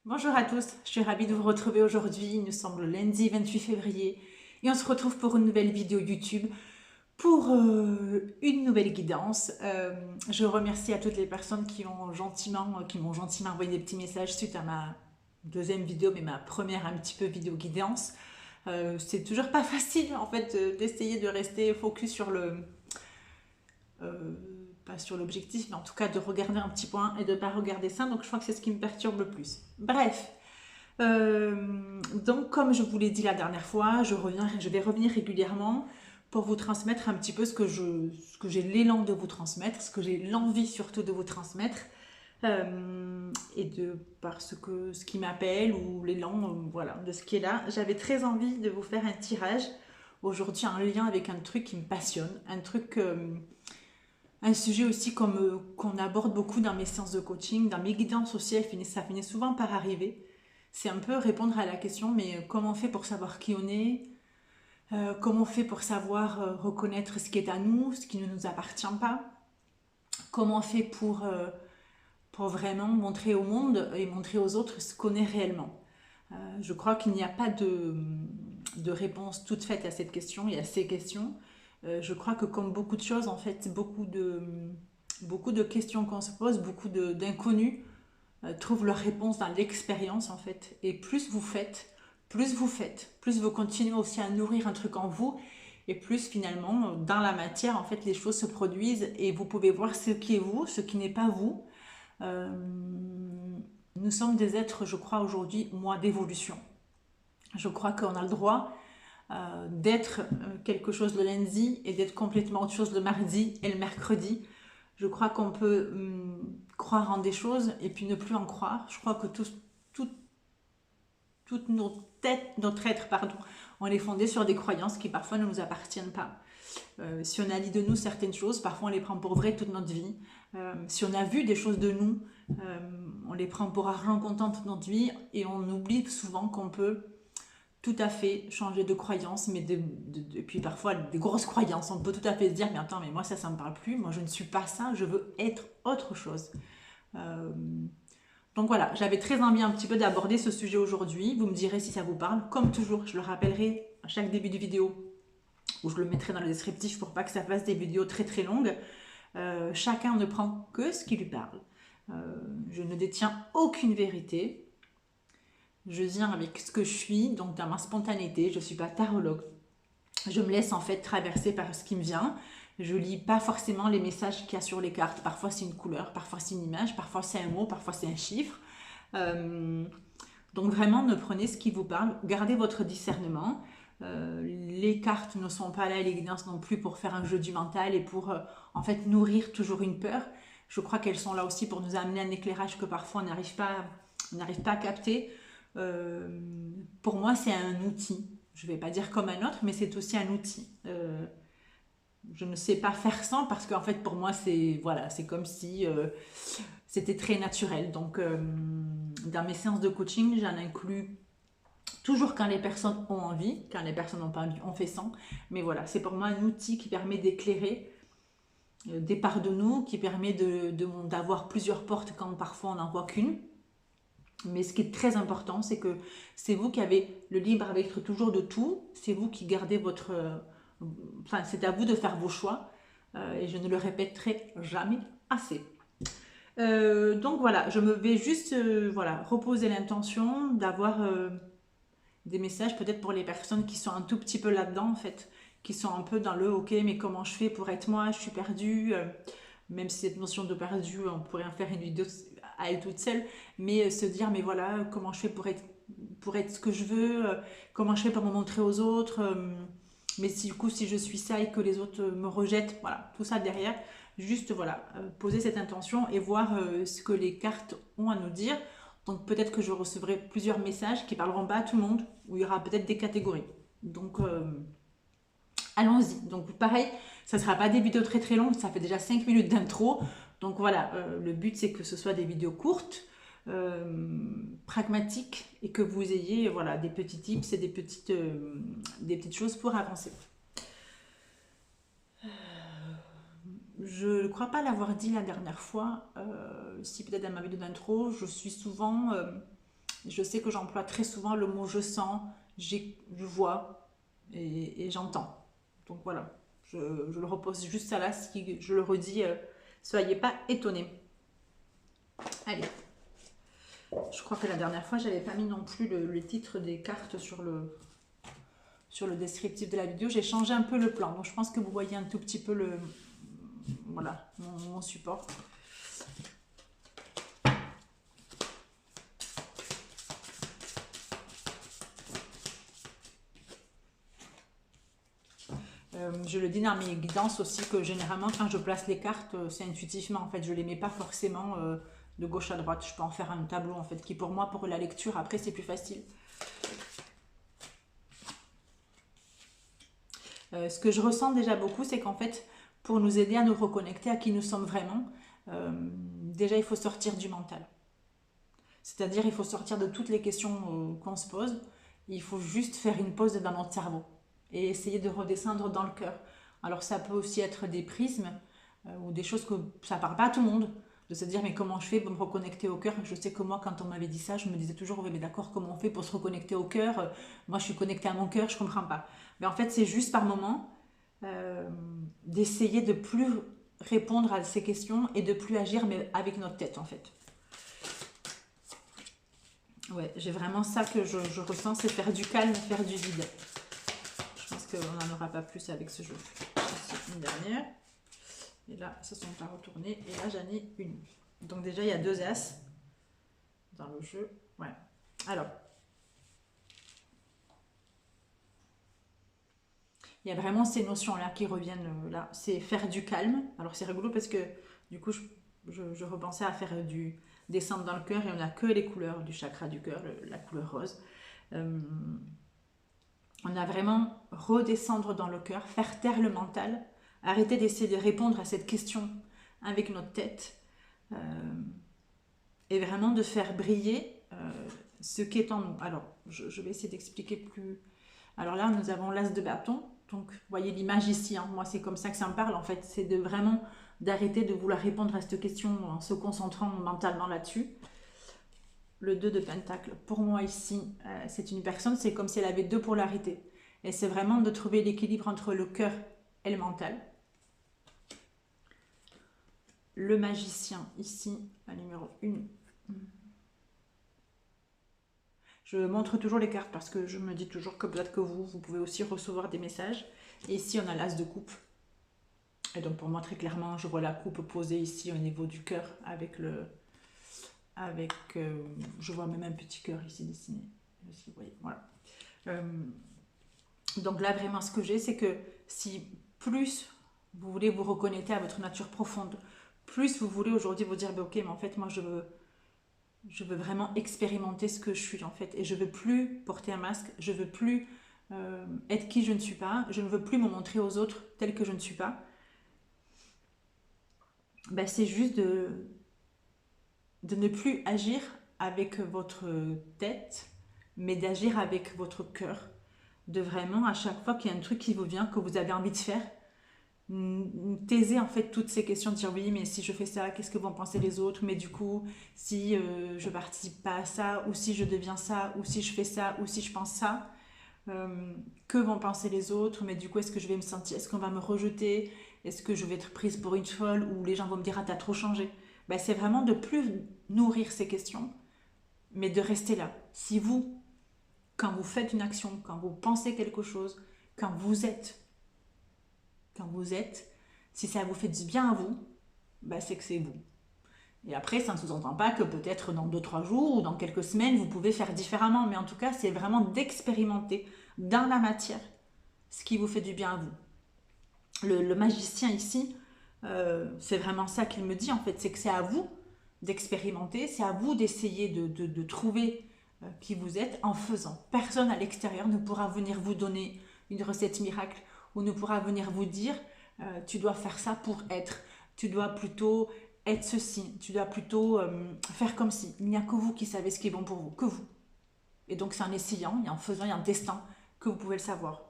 Bonjour à tous, je suis ravie de vous retrouver aujourd'hui. Nous sommes le lundi 28 février et on se retrouve pour une nouvelle vidéo YouTube pour une nouvelle guidance. Je remercie à toutes les personnes qui m'ont gentiment envoyé des petits messages suite à ma deuxième vidéo, mais ma première un petit peu vidéo guidance. C'est toujours pas facile en fait d'essayer de rester focus sur euh, pas sur l'objectif, mais en tout cas de regarder un petit point et de ne pas regarder ça. Donc je crois que c'est ce qui me perturbe le plus. Bref, donc, comme je vous l'ai dit la dernière fois, je vais revenir régulièrement pour vous transmettre un petit peu ce que j'ai l'élan de vous transmettre, ce que j'ai l'envie surtout de vous transmettre, et de ce qui m'appelle ou l'élan, voilà, de ce qui est là. J'avais très envie de vous faire un tirage aujourd'hui en lien avec un truc qui me passionne, un sujet aussi qu'on aborde beaucoup dans mes séances de coaching, dans mes guidances aussi, ça finit souvent par arriver. C'est un peu répondre à la question, mais comment on fait pour savoir qui on est? Comment on fait pour savoir reconnaître ce qui est à nous, ce qui ne nous appartient pas? Comment on fait pour vraiment montrer au monde et montrer aux autres ce qu'on est réellement? Je crois qu'il n'y a pas de réponse toute faite à cette question et à ces questions. Je crois que comme beaucoup de choses, en fait, beaucoup de questions qu'on se pose, d'inconnus trouvent leur réponse dans l'expérience, en fait. Et plus vous continuez aussi à nourrir un truc en vous, et plus finalement, dans la matière, en fait, les choses se produisent et vous pouvez voir ce qui est vous, ce qui n'est pas vous. Euh, nous sommes des êtres, je crois, aujourd'hui, moi, d'évolution. Je crois qu'on a le droit d'être quelque chose le lundi et d'être complètement autre chose le mardi et le mercredi. Je crois qu'on peut croire en des choses et puis ne plus en croire. Je crois que tout, toute notre être, pardon, on est fondé sur des croyances qui parfois ne nous appartiennent pas. Si on a dit de nous certaines choses, parfois on les prend pour vraies toute notre vie. Si on a vu des choses de nous, on les prend pour argent comptant toute notre vie et on oublie souvent qu'on peut tout à fait changer de croyance, et puis parfois des grosses croyances. On peut tout à fait se dire, mais attends, mais moi ça me parle plus, moi je ne suis pas ça, je veux être autre chose. Euh, donc voilà, j'avais très envie un petit peu d'aborder ce sujet aujourd'hui. Vous me direz si ça vous parle. Comme toujours, je le rappellerai à chaque début de vidéo, ou je le mettrai dans le descriptif pour pas que ça fasse des vidéos très très longues. Chacun ne prend que ce qui lui parle. Je ne détiens aucune vérité. Je viens avec ce que je suis, donc dans ma spontanéité. Je ne suis pas tarologue. Je me laisse en fait traverser par ce qui me vient. Je lis pas forcément les messages qu'il y a sur les cartes. Parfois c'est une couleur, parfois c'est une image, parfois c'est un mot, parfois c'est un chiffre. Euh, donc vraiment, ne prenez ce qui vous parle. Gardez votre discernement. Les cartes ne sont pas là, les guidances non plus pour faire un jeu du mental et pour en fait nourrir toujours une peur. Je crois qu'elles sont là aussi pour nous amener un éclairage que parfois on n'arrive pas à capter. Euh, pour moi, c'est un outil. Je ne vais pas dire comme un autre, mais c'est aussi un outil. Je ne sais pas faire sans parce qu'en fait, pour moi, c'est voilà, c'est comme si c'était très naturel. Donc, dans mes séances de coaching, j'en inclus toujours quand les personnes ont envie. Quand les personnes n'ont pas envie, on fait sans. Mais voilà, c'est pour moi un outil qui permet d'éclairer des parts de nous, qui permet d'avoir plusieurs portes quand parfois on n'en voit qu'une. Mais ce qui est très important, c'est que c'est vous qui avez le libre arbitre toujours de tout. C'est vous qui gardez votre... enfin, c'est à vous de faire vos choix. Et je ne le répéterai jamais assez. Donc voilà, je me vais juste voilà, reposer l'intention d'avoir des messages peut-être pour les personnes qui sont un tout petit peu là-dedans en fait, qui sont un peu dans le ok, mais comment je fais pour être moi, je suis perdue, même si cette notion de perdu, on pourrait en faire une vidéo à elle toute seule, mais se dire mais voilà, comment je fais pour être ce que je veux, comment je fais pour me montrer aux autres, mais si, du coup si je suis ça et que les autres me rejettent, voilà, tout ça derrière, juste voilà, poser cette intention et voir ce que les cartes ont à nous dire. Donc peut-être que je recevrai plusieurs messages qui parleront pas à tout le monde, où il y aura peut-être des catégories. Donc allons-y. Donc pareil, ça ne sera pas des vidéos très très longues, ça fait déjà 5 minutes d'intro. Donc voilà, le but c'est que ce soit des vidéos courtes, pragmatiques, et que vous ayez voilà, des petits tips et des petites choses pour avancer. Je ne crois pas l'avoir dit la dernière fois, si peut-être dans ma vidéo d'intro, je suis souvent Je sais que j'emploie très souvent le mot je sens, je vois et j'entends. Donc voilà, je le repose juste à là, si je le redis, soyez pas étonnés. Allez, je crois que la dernière fois, j'avais pas mis non plus les titres des cartes sur le descriptif de la vidéo. J'ai changé un peu le plan, donc je pense que vous voyez un tout petit peu voilà, mon support. Je le dis dans mes guidances aussi que généralement quand je place les cartes, c'est intuitivement en fait, je les mets pas forcément de gauche à droite. Je peux en faire un tableau en fait qui pour moi, pour la lecture, après c'est plus facile. Ce que je ressens déjà beaucoup, c'est qu'en fait, pour nous aider à nous reconnecter à qui nous sommes vraiment, déjà il faut sortir du mental. C'est-à-dire il faut sortir de toutes les questions qu'on se pose. Il faut juste faire une pause dans notre cerveau et essayer de redescendre dans le cœur. Alors ça peut aussi être des prismes ou des choses que ça parle pas à tout le monde. De se dire mais comment je fais pour me reconnecter au cœur. Je sais que moi quand on m'avait dit ça, je me disais toujours oui mais d'accord, comment on fait pour se reconnecter au cœur. Moi je suis connectée à mon cœur, je comprends pas. Mais en fait c'est juste par moment d'essayer de plus répondre à ces questions et de plus agir mais avec notre tête en fait. Ouais, j'ai vraiment ça que je ressens, c'est faire du calme, faire du vide. Je pense qu'on n'en aura pas plus avec ce jeu. Ici, une dernière. Et là, ça sont pas retournés. Et là, j'en ai une. Donc déjà, il y a 2 as dans le jeu. Ouais. Alors, il y a vraiment ces notions-là qui reviennent là. C'est faire du calme. Alors, c'est rigolo parce que du coup, je repensais à faire du descendre dans le cœur et on n'a que les couleurs du chakra du cœur, la couleur rose. On a vraiment redescendre dans le cœur, faire taire le mental, arrêter d'essayer de répondre à cette question avec notre tête et vraiment de faire briller ce qui est en nous. Alors, je vais essayer d'expliquer plus. Alors là, nous avons l'as de bâton. Donc, vous voyez l'image ici. Hein. Moi, c'est comme ça que ça me parle. En fait, c'est de vraiment d'arrêter de vouloir répondre à cette question en se concentrant mentalement là-dessus. Le 2 de pentacle, pour moi ici, c'est une personne, c'est comme si elle avait 2 polarités. Et c'est vraiment de trouver l'équilibre entre le cœur et le mental. Le magicien, ici, la numéro 1. Je montre toujours les cartes parce que je me dis toujours que peut-être que vous pouvez aussi recevoir des messages. Et ici, on a l'as de coupe. Et donc, pour moi, très clairement, je vois la coupe posée ici au niveau du cœur avec je vois même un petit cœur ici dessiné. Si vous voyez, voilà. Donc là, vraiment, ce que j'ai, c'est que si plus vous voulez vous reconnecter à votre nature profonde, plus vous voulez aujourd'hui vous dire, bah, ok, mais en fait, moi, je veux vraiment expérimenter ce que je suis, en fait. Et je veux plus porter un masque, je veux plus être qui je ne suis pas, je ne veux plus me montrer aux autres tel que je ne suis pas. Ben, c'est juste de ne plus agir avec votre tête, mais d'agir avec votre cœur. De vraiment, à chaque fois qu'il y a un truc qui vous vient, que vous avez envie de faire, taisez en fait toutes ces questions, de dire oui, mais si je fais ça, qu'est-ce que vont penser les autres? Mais du coup, si je participe pas à ça, ou si je deviens ça, ou si je fais ça, ou si je pense ça, que vont penser les autres? Mais du coup, est-ce que je vais me sentir, est-ce qu'on va me rejeter? Est-ce que je vais être prise pour une folle? Ou les gens vont me dire, ah, t'as trop changé? Ben, c'est vraiment de plus nourrir ces questions, mais de rester là. Si vous, quand vous faites une action, quand vous pensez quelque chose, quand vous êtes, si ça vous fait du bien à vous, ben c'est que c'est vous. Et après, ça ne sous-entend pas que peut-être dans 2-3 jours ou dans quelques semaines, vous pouvez faire différemment. Mais en tout cas, c'est vraiment d'expérimenter dans la matière ce qui vous fait du bien à vous. Le magicien ici, c'est vraiment ça qu'il me dit en fait, c'est que c'est à vous d'expérimenter, c'est à vous d'essayer de trouver qui vous êtes en faisant. Personne à l'extérieur ne pourra venir vous donner une recette miracle ou ne pourra venir vous dire tu dois faire ça pour être, tu dois plutôt être ceci, tu dois plutôt faire comme si. Il n'y a que vous qui savez ce qui est bon pour vous, que vous. Et donc c'est en essayant, et en faisant, et en testant que vous pouvez le savoir.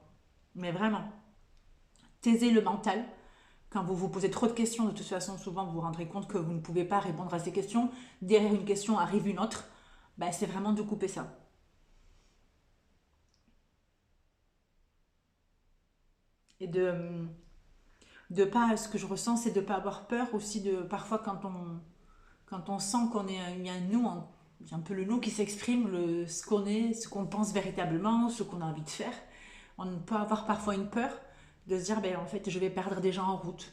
Mais vraiment, taisez le mental. Quand vous vous posez trop de questions, de toute façon, souvent vous vous rendrez compte que vous ne pouvez pas répondre à ces questions. Derrière une question arrive une autre. bah, c'est vraiment de couper ça. Et de pas, ce que je ressens, c'est de pas avoir peur aussi de, parfois quand on sent qu'on est, il y a un nous, il y a un peu le nous qui s'exprime, ce qu'on est, ce qu'on pense véritablement, ce qu'on a envie de faire. On peut avoir parfois une peur de se dire, ben, en fait, je vais perdre des gens en route.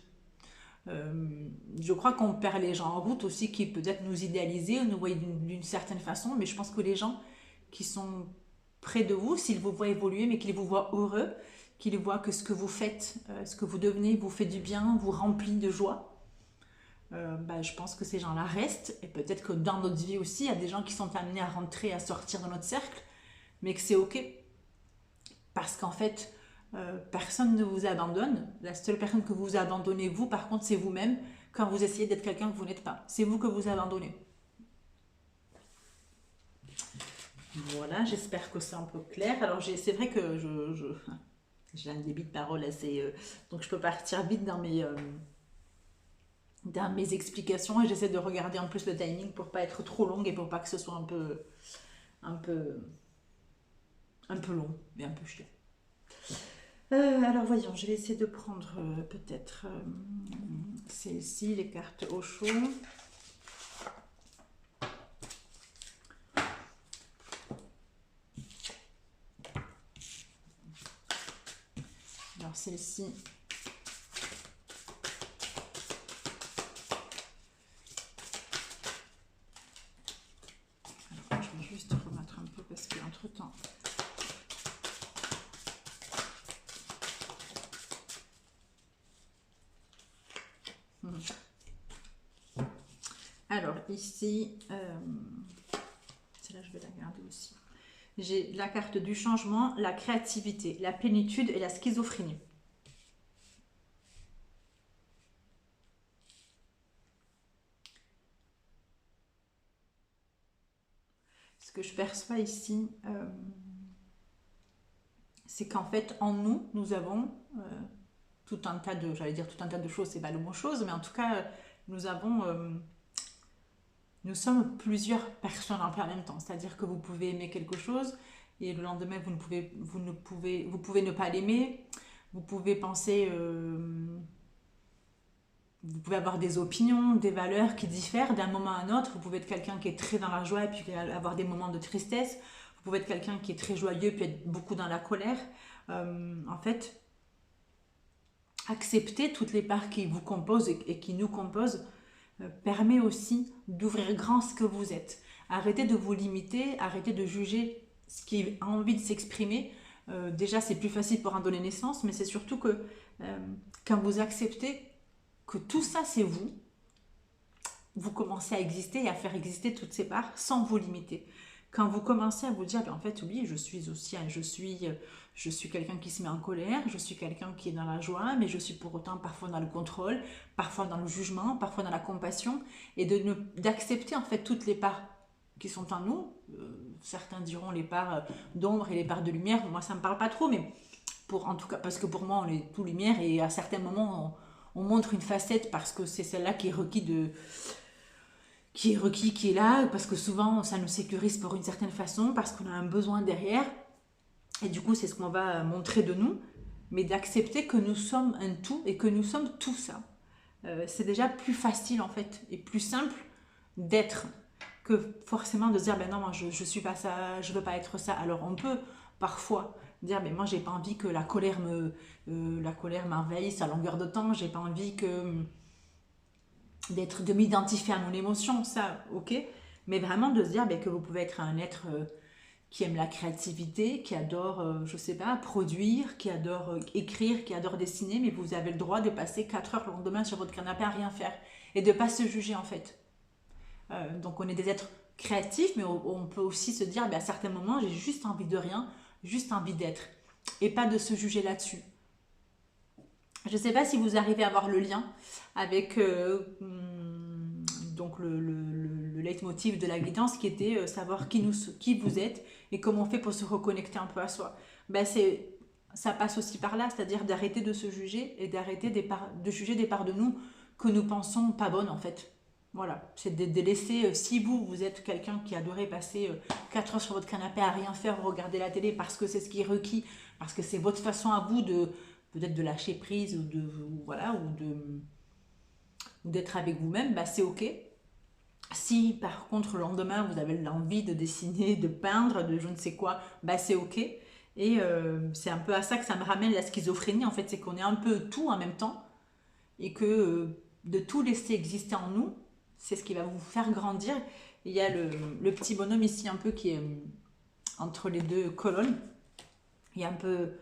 Je crois qu'on perd les gens en route aussi qui peut-être nous idéaliser ou nous voient d'une certaine façon, mais je pense que les gens qui sont près de vous, s'ils vous voient évoluer, mais qu'ils vous voient heureux, qu'ils voient que ce que vous faites, ce que vous devenez vous fait du bien, vous remplit de joie, bah, je pense que ces gens-là restent. Et peut-être que dans notre vie aussi, il y a des gens qui sont amenés à rentrer, à sortir de notre cercle, mais que c'est OK. Parce qu'en fait, personne ne vous abandonne. La seule personne que vous abandonnez, vous, par contre, c'est vous-même quand vous essayez d'être quelqu'un que vous n'êtes pas. C'est vous que vous abandonnez. Voilà, j'espère que c'est un peu clair. Alors, c'est vrai que j'ai un débit de parole assez... donc, je peux partir vite dans mes explications et j'essaie de regarder en plus le timing pour pas être trop longue et pour pas que ce soit un peu, un peu long, mais un peu chiant. Alors voyons, je vais essayer de prendre peut-être celle-ci, les cartes au chaud. Alors celle-ci. Alors je vais juste remettre un peu parce qu'entre-temps... Alors ici, celle-là je vais la garder aussi. J'ai la carte du changement, la créativité, la plénitude et la schizophrénie. Ce que je perçois ici, c'est qu'en fait, en nous, nous avons tout un tas de, j'allais dire tout un tas de choses, c'est pas le mot chose, mais en tout cas, nous avons, nous sommes plusieurs personnes en même temps. C'est-à-dire que vous pouvez aimer quelque chose et le lendemain, vous pouvez ne pas l'aimer. Vous pouvez penser, vous pouvez avoir des opinions, des valeurs qui diffèrent d'un moment à un autre. Vous pouvez être quelqu'un qui est très dans la joie et puis avoir des moments de tristesse. Vous pouvez être quelqu'un qui est très joyeux puis être beaucoup dans la colère. En fait, accepter toutes les parts qui vous composent et qui nous composent permet aussi d'ouvrir grand ce que vous êtes. Arrêtez de vous limiter, arrêtez de juger ce qui a envie de s'exprimer. Déjà, c'est plus facile pour en donner naissance, mais c'est surtout que quand vous acceptez que tout ça, c'est vous, vous commencez à exister et à faire exister toutes ces parts sans vous limiter. Quand vous commencez à vous dire, ben, en fait, oui, je suis aussi, je suis quelqu'un qui se met en colère, je suis quelqu'un qui est dans la joie, mais je suis pour autant parfois dans le contrôle, parfois dans le jugement, parfois dans la compassion, et d'accepter en fait toutes les parts qui sont en nous. Certains diront les parts d'ombre et les parts de lumière. Moi, ça me parle pas trop, mais en tout cas, parce que pour moi, on est tout lumière et à certains moments, on montre une facette parce que c'est celle-là qui est requis, qui est là, parce que souvent ça nous sécurise pour une certaine façon, parce qu'on a un besoin derrière, et du coup c'est ce qu'on va montrer de nous, mais d'accepter que nous sommes un tout et que nous sommes tout ça. C'est déjà plus facile en fait, et plus simple d'être que forcément de se dire ben non, moi je suis pas ça, je veux pas être ça. Alors on peut parfois dire ben moi j'ai pas envie que la colère m'envahisse à longueur de temps, j'ai pas envie de m'identifier à mon émotion, ça, ok. Mais vraiment de se dire ben, que vous pouvez être un être qui aime la créativité, qui adore, je sais pas, produire, qui adore écrire, qui adore dessiner, mais vous avez le droit de passer 4 heures le lendemain sur votre canapé à rien faire et de pas se juger en fait. Donc on est des êtres créatifs, mais on peut aussi se dire ben, à certains moments j'ai juste envie de rien, juste envie d'être et pas de se juger là-dessus. Je ne sais pas si vous arrivez à voir le lien avec donc le leitmotiv de la guidance qui était savoir qui vous êtes et comment on fait pour se reconnecter un peu à soi. Ben ça passe aussi par là, c'est-à-dire d'arrêter de se juger et d'arrêter de juger des parts de nous que nous pensons pas bonnes en fait. Voilà, c'est de laisser, si vous êtes quelqu'un qui adorait passer 4 heures sur votre canapé à rien faire, regarder la télé parce que c'est ce qui est requis, parce que c'est votre façon à vous de peut-être de lâcher prise voilà, ou d'être avec vous-même, bah c'est ok. Si par contre le lendemain vous avez l'envie de dessiner, de peindre, de je ne sais quoi, bah c'est ok. Et c'est un peu à ça que ça me ramène la schizophrénie en fait, c'est qu'on est un peu tout en même temps et que de tout laisser exister en nous, c'est ce qui va vous faire grandir. Il y a le petit bonhomme ici un peu qui est entre les deux colonnes. Il y a un peu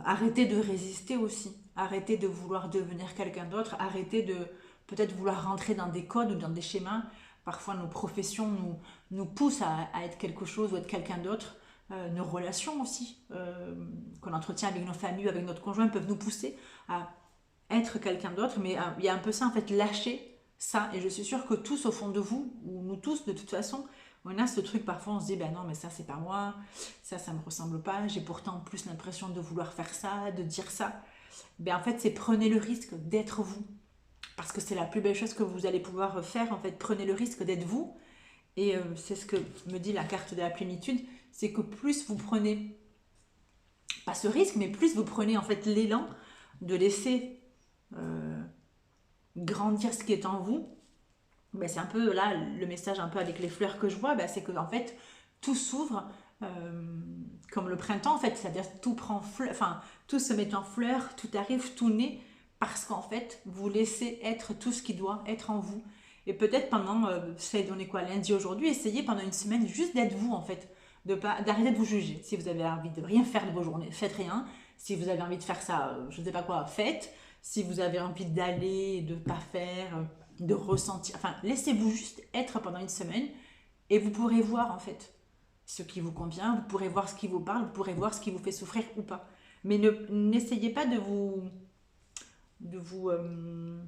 arrêter de résister aussi, arrêter de vouloir devenir quelqu'un d'autre, arrêter de peut-être vouloir rentrer dans des codes ou dans des schémas. Parfois nos professions nous poussent à être quelque chose ou être quelqu'un d'autre. Nos relations aussi, qu'on entretient avec nos familles, avec notre conjoint, peuvent nous pousser à être quelqu'un d'autre, mais il y a un peu ça en fait, lâcher ça, et je suis sûre que tous au fond de vous, ou nous tous de toute façon, on a ce truc parfois, on se dit ben non mais ça c'est pas moi, ça me ressemble pas, j'ai pourtant plus l'impression de vouloir faire ça, de dire ça. Ben en fait c'est prenez le risque d'être vous, parce que c'est la plus belle chose que vous allez pouvoir faire en fait, prenez le risque d'être vous, et c'est ce que me dit la carte de la plénitude, c'est que plus vous prenez, pas ce risque, mais plus vous prenez en fait l'élan de laisser euh, grandir ce qui est en vous, ben c'est un peu là le message un peu avec les fleurs que je vois, ben c'est que en fait tout s'ouvre comme le printemps en fait, c'est-à-dire tout prend fleur, enfin tout se met en fleurs, tout arrive, tout naît parce qu'en fait vous laissez être tout ce qui doit être en vous. Et peut-être pendant, ça donné quoi lundi aujourd'hui, essayez pendant une semaine juste d'être vous en fait, d'arrêter de vous juger. Si vous avez envie de rien faire de vos journées, faites rien. Si vous avez envie de faire ça, je ne sais pas quoi, faites. Si vous avez envie d'aller, de ne pas faire, de ressentir, enfin laissez-vous juste être pendant une semaine et vous pourrez voir en fait ce qui vous convient, vous pourrez voir ce qui vous parle, vous pourrez voir ce qui vous fait souffrir ou pas. Mais n'essayez pas de vous, euh,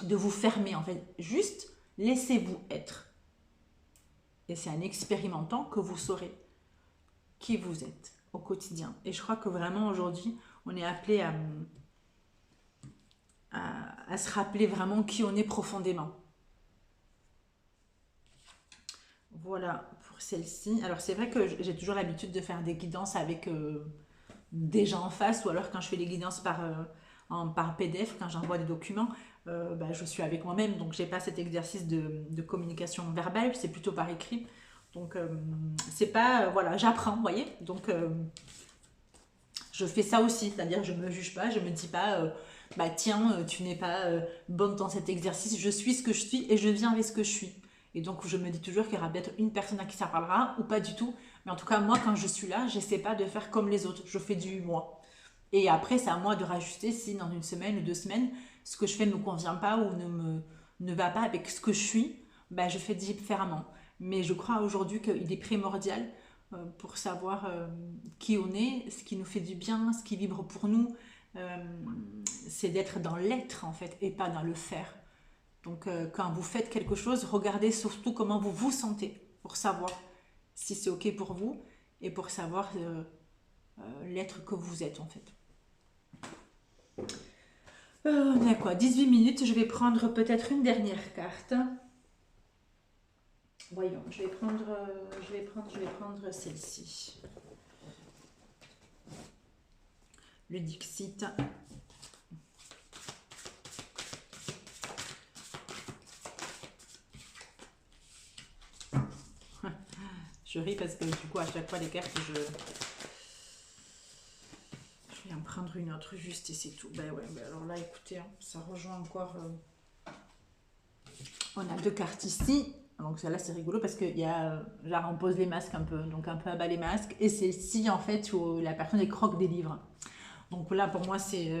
de vous fermer en fait. Juste laissez-vous être. Et c'est en expérimentant que vous saurez qui vous êtes au quotidien. Et je crois que vraiment aujourd'hui, on est appelé à se rappeler vraiment qui on est profondément. Voilà pour celle-ci. Alors c'est vrai que j'ai toujours l'habitude de faire des guidances avec des gens en face, ou alors quand je fais les guidances par PDF, quand j'envoie des documents, bah, je suis avec moi-même, donc j'ai pas cet exercice de communication verbale, c'est plutôt par écrit. Donc c'est pas, voilà, j'apprends, vous voyez. Donc je fais ça aussi, c'est-à-dire je me juge pas, je me dis pas, bah tiens, tu n'es pas bonne dans cet exercice, je suis ce que je suis et je viens avec ce que je suis. Et donc je me dis toujours qu'il y aura peut-être une personne à qui ça parlera ou pas du tout. Mais en tout cas, moi, quand je suis là, j'essaie pas de faire comme les autres, je fais du moi. Et après, c'est à moi de rajuster si dans une semaine ou 2 semaines, ce que je fais ne me convient pas ou ne va pas avec ce que je suis, bah, je fais différemment. Mais je crois aujourd'hui qu'il est primordial pour savoir qui on est, ce qui nous fait du bien, ce qui vibre pour nous, euh, c'est d'être dans l'être en fait et pas dans le faire. Donc quand vous faites quelque chose, regardez surtout comment vous vous sentez pour savoir si c'est ok pour vous et pour savoir l'être que vous êtes en fait. On a quoi 18 minutes, je vais prendre peut-être une dernière carte. Voyons, je vais prendre celle-ci. Le Dixit. Je ris parce que du coup, à chaque fois, les cartes, je vais en prendre une autre juste et c'est tout. Ben ouais, ben alors là, écoutez, hein, ça rejoint encore. On a 2 cartes ici. Donc celle-là, c'est rigolo parce qu'il y a. Là, on pose les masques un peu, donc un peu à bas les masques. Et c'est ici, en fait, où la personne est croque des livres. Donc là, pour moi, c'est.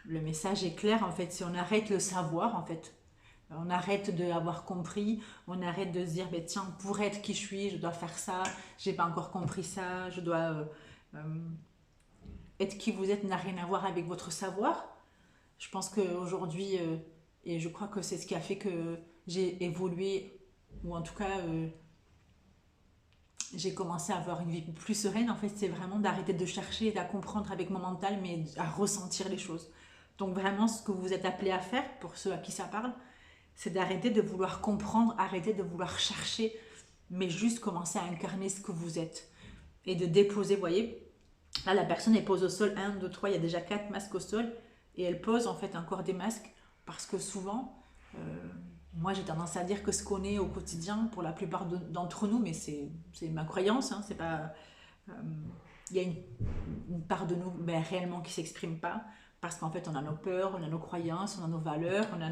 Le message est clair, en fait. Si on arrête le savoir, en fait. On arrête de l'avoir compris, on arrête de se dire, ben, tiens, pour être qui je suis, je dois faire ça, j'ai pas encore compris ça, je dois être qui vous êtes n'a rien à voir avec votre savoir. Je pense qu'aujourd'hui, et je crois que c'est ce qui a fait que j'ai évolué, ou en tout cas, j'ai commencé à avoir une vie plus sereine. En fait, c'est vraiment d'arrêter de chercher et à comprendre avec mon mental, mais à ressentir les choses. Donc vraiment, ce que vous êtes appelé à faire, pour ceux à qui ça parle, c'est d'arrêter de vouloir comprendre, arrêter de vouloir chercher, mais juste commencer à incarner ce que vous êtes. Et de déposer, vous voyez, là la personne elle pose au sol 1, 2, 3, il y a déjà 4 masques au sol, et elle pose en fait encore des masques, parce que souvent, moi j'ai tendance à dire que ce qu'on est au quotidien, pour la plupart d'entre nous, mais c'est ma croyance, hein, c'est pas... il y a une part de nous réellement qui ne s'exprime pas, parce qu'en fait on a nos peurs, on a nos croyances, on a nos valeurs, on a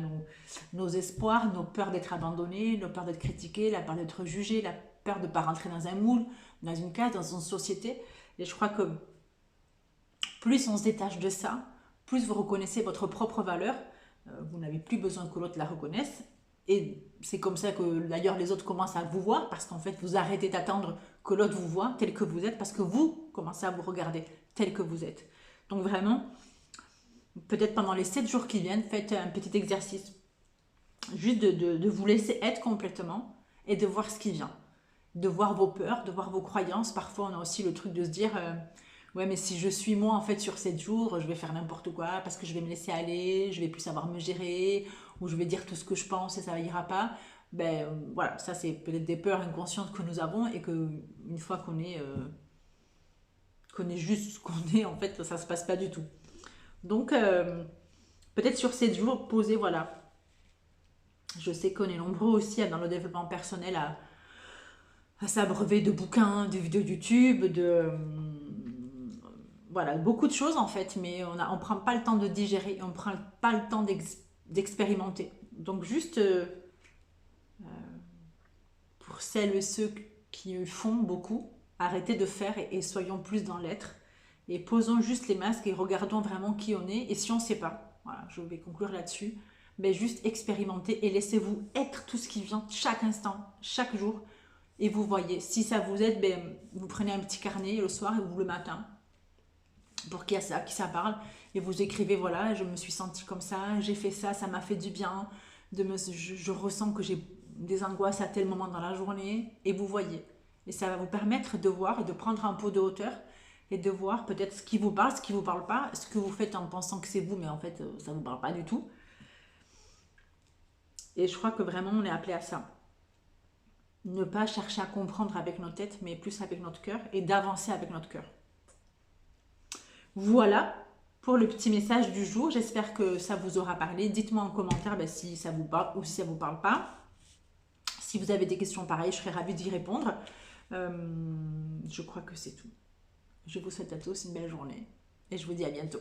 nos espoirs, nos peurs d'être abandonnés, nos peurs d'être critiqués, la peur d'être jugé, la peur de ne pas rentrer dans un moule, dans une case, dans une société. Et je crois que plus on se détache de ça, plus vous reconnaissez votre propre valeur, vous n'avez plus besoin que l'autre la reconnaisse. Et c'est comme ça que d'ailleurs les autres commencent à vous voir, parce qu'en fait vous arrêtez d'attendre que l'autre vous voit tel que vous êtes, parce que vous commencez à vous regarder tel que vous êtes. Donc vraiment, peut-être pendant les 7 jours qui viennent, faites un petit exercice. Juste de vous laisser être complètement et de voir ce qui vient. De voir vos peurs, de voir vos croyances. Parfois on a aussi le truc de se dire... ouais, mais si je suis moi en fait sur 7 jours, je vais faire n'importe quoi parce que je vais me laisser aller, je vais plus savoir me gérer, ou je vais dire tout ce que je pense et ça ira pas. Ben voilà, ça c'est peut-être des peurs inconscientes que nous avons et que une fois qu'on est juste ce qu'on est, en fait, ça se passe pas du tout. Donc peut-être sur 7 jours, posez, voilà. Je sais qu'on est nombreux aussi dans le développement personnel à s'abreuver de bouquins, de vidéos YouTube, voilà, beaucoup de choses en fait, mais on prend pas le temps de digérer, on prend pas le temps d'expérimenter. Donc juste pour celles et ceux qui font beaucoup, arrêtez de faire et soyons plus dans l'être. Et posons juste les masques et regardons vraiment qui on est. Et si on ne sait pas, voilà, je vais conclure là-dessus, mais juste expérimentez et laissez-vous être tout ce qui vient chaque instant, chaque jour. Et vous voyez, si ça vous aide, ben, vous prenez un petit carnet le soir ou le matin pour qui ça parle, et vous écrivez, voilà, je me suis sentie comme ça, j'ai fait ça, ça m'a fait du bien, je ressens que j'ai des angoisses à tel moment dans la journée, et vous voyez. Et ça va vous permettre de voir et de prendre un peu de hauteur, et de voir peut-être ce qui vous parle, ce qui ne vous parle pas, ce que vous faites en pensant que c'est vous, mais en fait, ça ne vous parle pas du tout. Et je crois que vraiment, on est appelé à ça. Ne pas chercher à comprendre avec notre tête, mais plus avec notre cœur, et d'avancer avec notre cœur. Voilà pour le petit message du jour. J'espère que ça vous aura parlé. Dites-moi en commentaire si ça vous parle ou si ça ne vous parle pas. Si vous avez des questions pareilles, je serai ravie d'y répondre. Je crois que c'est tout. Je vous souhaite à tous une belle journée et je vous dis à bientôt.